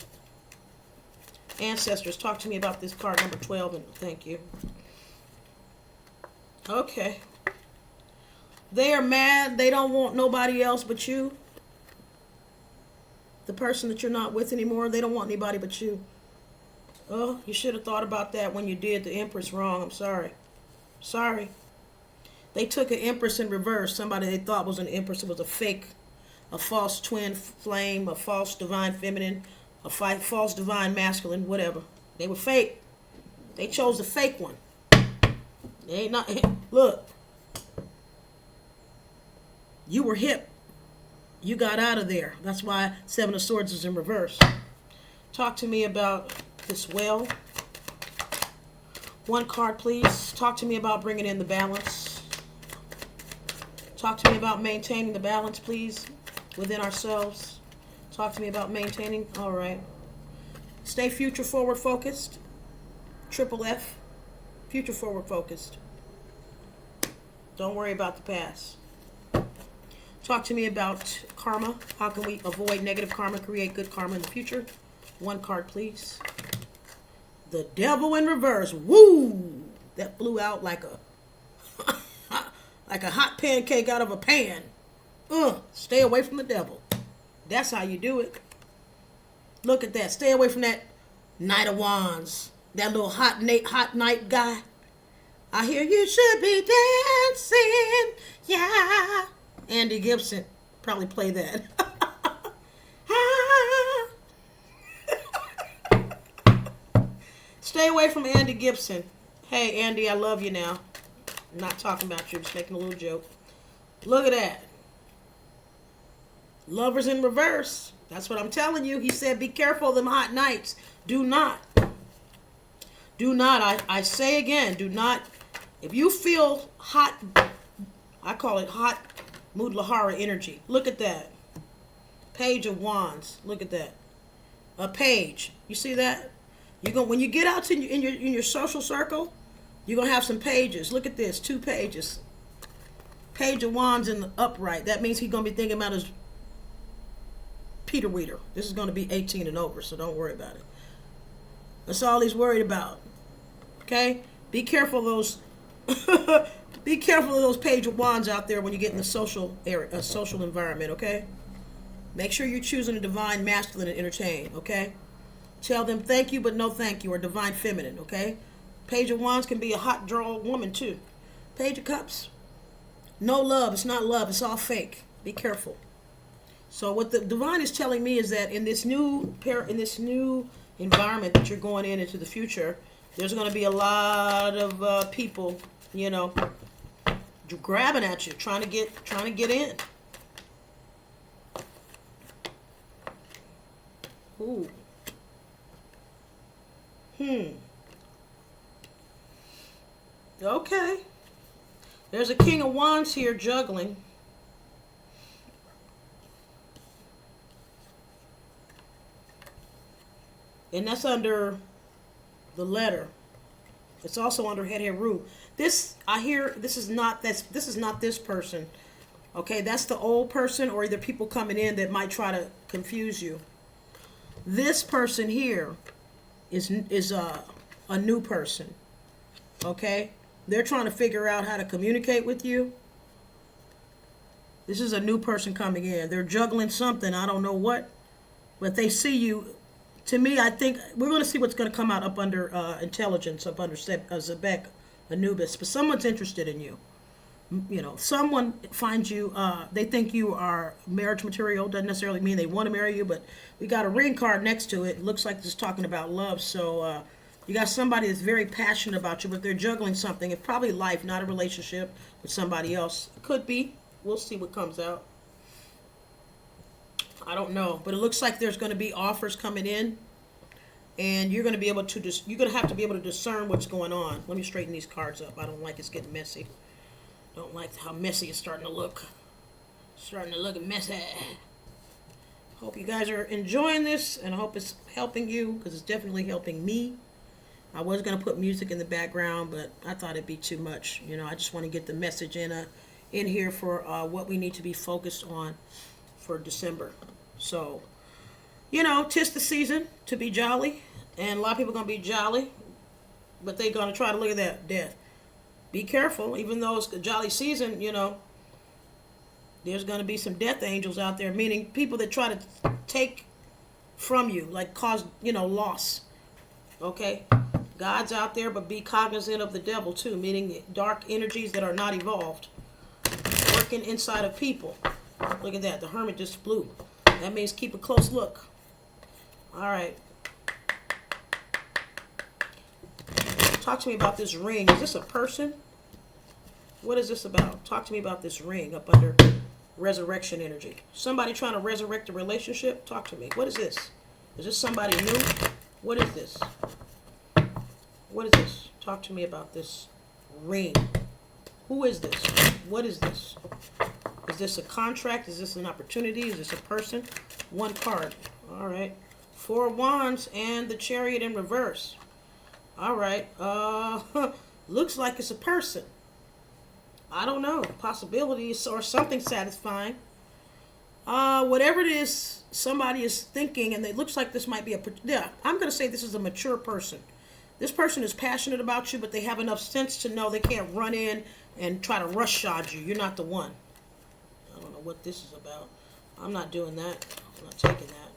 Ancestors, talk to me about this card number 12. And thank you. Okay. They are mad. They don't want nobody else but you. The person that you're not with anymore, they don't want anybody but you. Oh, you should have thought about that when you did the Empress wrong. I'm sorry. Sorry. They took an Empress in reverse. Somebody they thought was an Empress. It was a fake, a false twin flame, a false divine feminine, a false divine masculine, whatever. They were fake. They chose the fake one. They ain't not. Look. You were hip. You got out of there. That's why Seven of Swords is in reverse. Talk to me about this well. One card, please. Talk to me about bringing in the balance. Talk to me about maintaining the balance, please, within ourselves. Talk to me about maintaining. All right. Stay future forward focused. Triple F. Future forward focused. Don't worry about the past. Talk to me about karma. How can we avoid negative karma, create good karma in the future? One card, please. The Devil in reverse. Woo! That blew out like a like a hot pancake out of a pan. Stay away from the devil. That's how you do it. Look at that. Stay away from that Knight of Wands. That little hot knight guy. I hear you should be dancing. Yeah. Andy Gibson probably play that. Stay away from Andy Gibson. Hey, Andy, I love you now. I'm not talking about you. I'm just making a little joke. Look at that. Lovers in reverse. That's what I'm telling you. He said, be careful of them hot nights. Do not. Do not. I say again, do not. If you feel hot, I call it hot Moonology energy. Look at that. Page of Wands. Look at that. A page. You see that? When you get out to in your social circle, you're gonna have some pages. Look at this, 2 pages. Page of Wands in the upright. That means he's gonna be thinking about his Peter Weeder. This is gonna be 18 and over, so don't worry about it. That's all he's worried about. Okay? Be careful of those. Be careful of those Page of Wands out there when you get in the social area, a social environment. Okay? Make sure you're choosing a divine masculine and entertain. Okay? Tell them thank you, but no thank you, or divine feminine. Okay? Page of Wands can be a hot draw woman too. Page of Cups. No love. It's not love. It's all fake. Be careful. So what the divine is telling me is that in this new environment that you're going into the future, there's going to be a lot of people, grabbing at you, trying to get in. Ooh. Okay. There's a King of Wands here juggling. And that's under the letter. It's also under head root. This is not this person. Okay, that's the old person, or either people coming in that might try to confuse you. This person here is a new person. Okay? They're trying to figure out how to communicate with you. This is a new person coming in. They're juggling something. I don't know what. But they see you. To me, I think we're going to see what's going to come out up under intelligence, up under Zebek, Anubis. But someone's interested in you. Someone finds you, they think you are marriage material. Doesn't necessarily mean they want to marry you, but we got a ring card next to it. Looks like this is talking about love. So you got somebody that's very passionate about you, but they're juggling something. It's probably life, not a relationship with somebody else. Could be. We'll see what comes out. I don't know, but it looks like there's going to be offers coming in, and you're going to be able to you're going to have to be able to discern what's going on. Let me straighten these cards up. I don't like it's getting messy. Don't like how messy it's starting to look. Starting to look messy. Hope you guys are enjoying this, and I hope it's helping you, because it's definitely helping me. I was going to put music in the background, but I thought it'd be too much. I just want to get the message in here for what we need to be focused on for December. So, 'tis the season to be jolly, and a lot of people are going to be jolly, but they're going to try to look at that death. Be careful, even though it's a jolly season, there's going to be some death angels out there, meaning people that try to take from you, like cause, loss. Okay? God's out there, but be cognizant of the devil too, meaning dark energies that are not evolved, working inside of people. Look at that. The Hermit just flew. That means keep a close look. All right. Talk to me about this ring. Is this a person? What is this about? Talk to me about this ring up under resurrection energy. Somebody trying to resurrect a relationship? Talk to me. What is this? Is this somebody new? What is this? What is this? Talk to me about this ring. Who is this? What is this? Is this a contract? Is this an opportunity? Is this a person? One card. All right. 4 of Wands and the Chariot in reverse. All right. Looks like it's a person. I don't know. Possibilities or something satisfying. Whatever it is, somebody is thinking, and it looks like this might be I'm going to say this is a mature person. This person is passionate about you, but they have enough sense to know they can't run in and try to rush-shod you. You're not the one. I don't know what this is about. I'm not doing that. I'm not taking that.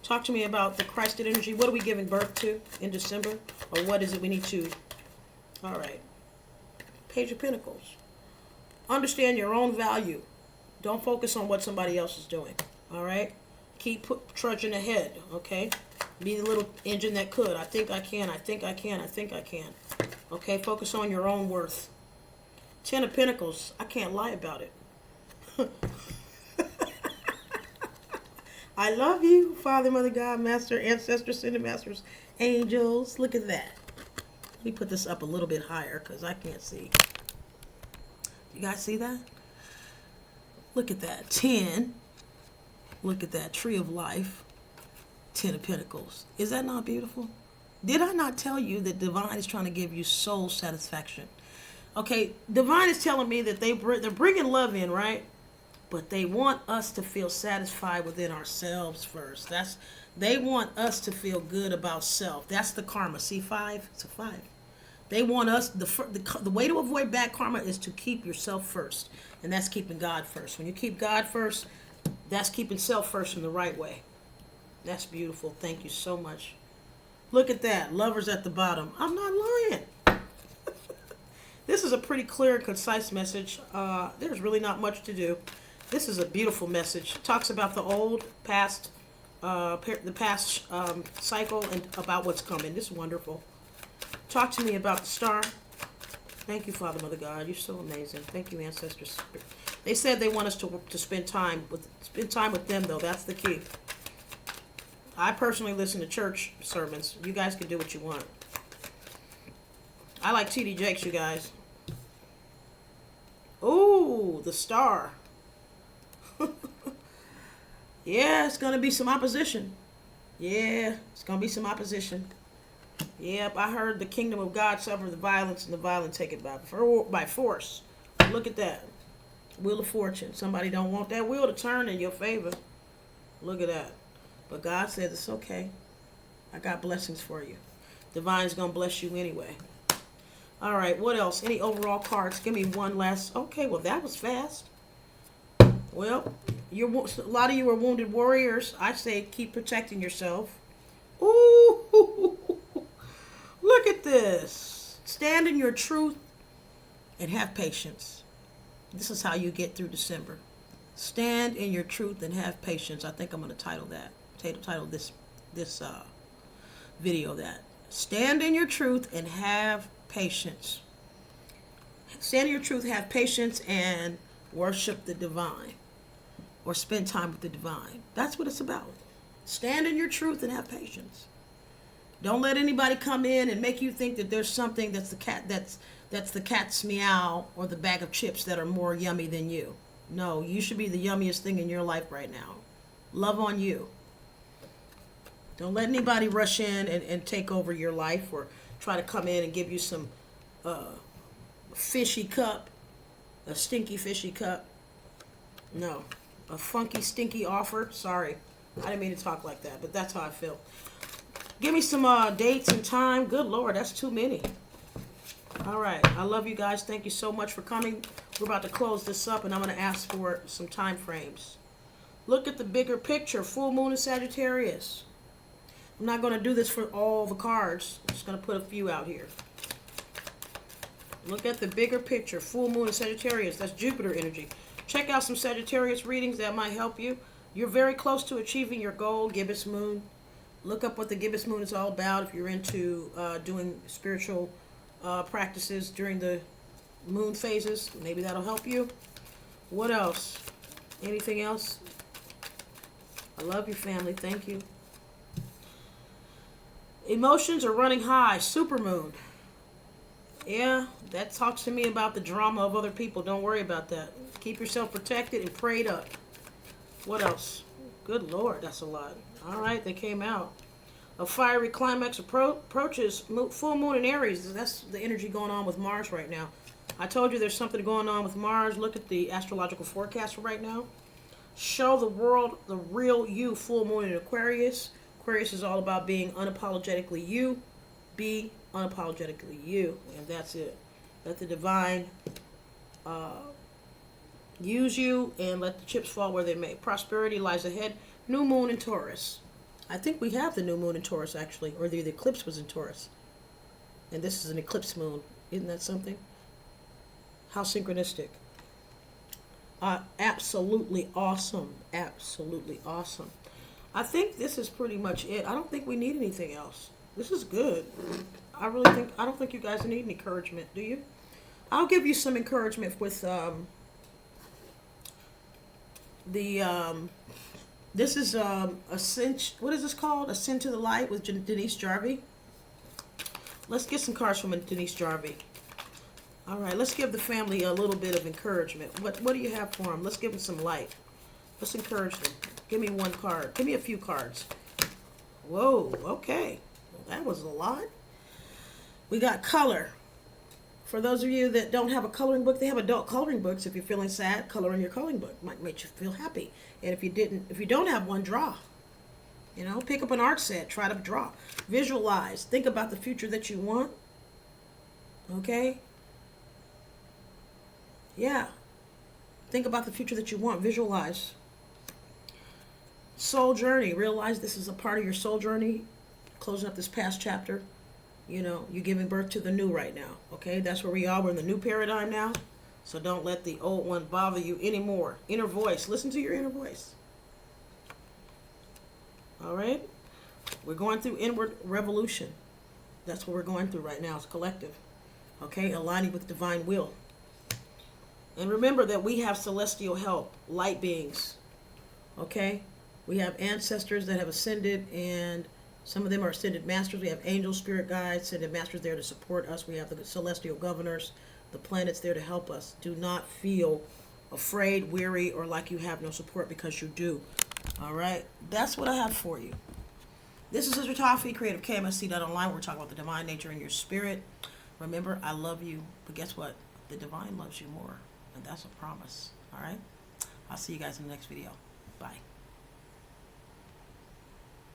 Talk to me about the Christed energy. What are we giving birth to in December? Or what is it we need to... All right. Page of Pentacles. Understand your own value. Don't focus on what somebody else is doing. All right? Keep trudging ahead. Okay? Be the little engine that could. I think I can. I think I can. I think I can. Okay, focus on your own worth. 10 of Pentacles. I can't lie about it. I love you, Father, Mother, God, Master, Ancestors, Ascended Masters, Angels. Look at that. Let me put this up a little bit higher because I can't see. You guys see that? Look at that. 10. Look at that. Tree of Life. 10 of Pentacles. Is that not beautiful? Did I not tell you that Divine is trying to give you soul satisfaction? Okay, Divine is telling me that they're bringing love in, right? But they want us to feel satisfied within ourselves first. They want us to feel good about self. That's the karma. See, 5? It's a 5. They want us, the way to avoid bad karma is to keep yourself first. And that's keeping God first. When you keep God first, that's keeping self first in the right way. That's beautiful. Thank you so much. Look at that. Lovers at the bottom. I'm not lying. This is a pretty clear and concise message. There's really not much to do. This is a beautiful message. It talks about the old, past, the past cycle and about what's coming. This is wonderful. Talk to me about the star. Thank you, Father, Mother, God. You're so amazing. Thank you, Ancestors. They said they want us to spend time with them, though. That's the key. I personally listen to church sermons. You guys can do what you want. I like T.D. Jakes, you guys. Ooh, the star. Yeah, it's going to be some opposition. Yeah, it's going to be some opposition. Yep, I heard the kingdom of God suffer the violence and the violent take it by force. Look at that. Wheel of Fortune. Somebody don't want that wheel to turn in your favor. Look at that. But God says it's okay. I got blessings for you. Divine's going to bless you anyway. All right, what else? Any overall cards? Give me one last. Okay, well, that was fast. Well, a lot of you are wounded warriors. I say keep protecting yourself. Ooh, look at this. Stand in your truth and have patience. This is how you get through December. Stand in your truth and have patience. I think I'm going to title this video that. Stand in your truth and have patience. Stand in your truth, have patience, and worship the divine. Or spend time with the divine. That's what it's about. Stand in your truth and have patience. Don't let anybody come in and make you think that there's something that's the cat's meow or the bag of chips that are more yummy than you. No, you should be the yummiest thing in your life right now. Love on you. Don't let anybody rush in and take over your life or try to come in and give you some fishy cup, a stinky fishy cup. No, a funky stinky offer. Sorry, I didn't mean to talk like that, but that's how I feel. Give me some dates and time. Good Lord, that's too many. All right, I love you guys. Thank you so much for coming. We're about to close this up, and I'm going to ask for some time frames. Look at the bigger picture. Full moon in Sagittarius. I'm not going to do this for all the cards. I'm just going to put a few out here. Look at the bigger picture. Full moon in Sagittarius. That's Jupiter energy. Check out some Sagittarius readings that might help you. You're very close to achieving your goal, gibbous moon. Look up what the gibbous moon is all about if you're into doing spiritual practices during the moon phases. Maybe that'll help you. What else? Anything else? I love you, family. Thank you. Emotions are running high. Supermoon. Yeah, that talks to me about the drama of other people. Don't worry about that. Keep yourself protected and prayed up. What else? Good Lord, that's a lot. All right, they came out. A fiery climax approaches. Full moon in Aries. That's the energy going on with Mars right now. I told you there's something going on with Mars. Look at the astrological forecast for right now. Show the world the real you. Full moon in Aquarius. Aquarius is all about being unapologetically you. Be unapologetically you. And that's it. Let the divine use you and let the chips fall where they may. Prosperity lies ahead. New moon in Taurus. I think we have the new moon in Taurus, actually. Or the eclipse was in Taurus. And this is an eclipse moon. Isn't that something? How synchronistic. Absolutely awesome. Absolutely awesome. I think this is pretty much it. I don't think we need anything else. This is good. I don't think you guys need an encouragement, do you? I'll give you some encouragement with this is Ascent, what is this called? Ascend to the Light with Denise Jarvie. Let's get some cards from Denise Jarvie. All right, let's give the family a little bit of encouragement. What do you have for them? Let's give them some light. Let's encourage them. Give me one card. Give me a few cards. Whoa, okay. Well, that was a lot. We got color. For those of you that don't have a coloring book, they have adult coloring books. If you're feeling sad, color in your coloring book. Might make you feel happy. And if you don't have one, draw. You know, pick up an art set, try to draw. Visualize. Think about the future that you want. Okay? Yeah. Think about the future that you want. Visualize. Soul journey. Realize this is a part of your soul journey. Closing up this past chapter. You know, you're giving birth to the new right now. Okay? That's where we are. We're in the new paradigm now. So don't let the old one bother you anymore. Inner voice. Listen to your inner voice. All right? We're going through inward revolution. That's what we're going through right now. It's collective. Okay? Aligning with divine will. And remember that we have celestial help. Light beings. Okay? We have ancestors that have ascended, and some of them are ascended masters. We have angels, spirit guides, ascended masters there to support us. We have the celestial governors, the planets there to help us. Do not feel afraid, weary, or like you have no support, because you do. All right? That's what I have for you. This is Sister Taufi, creative kmsc.online. We're talking about the divine nature in your spirit. Remember, I love you, but guess what? The divine loves you more, and that's a promise. All right? I'll see you guys in the next video. Bye.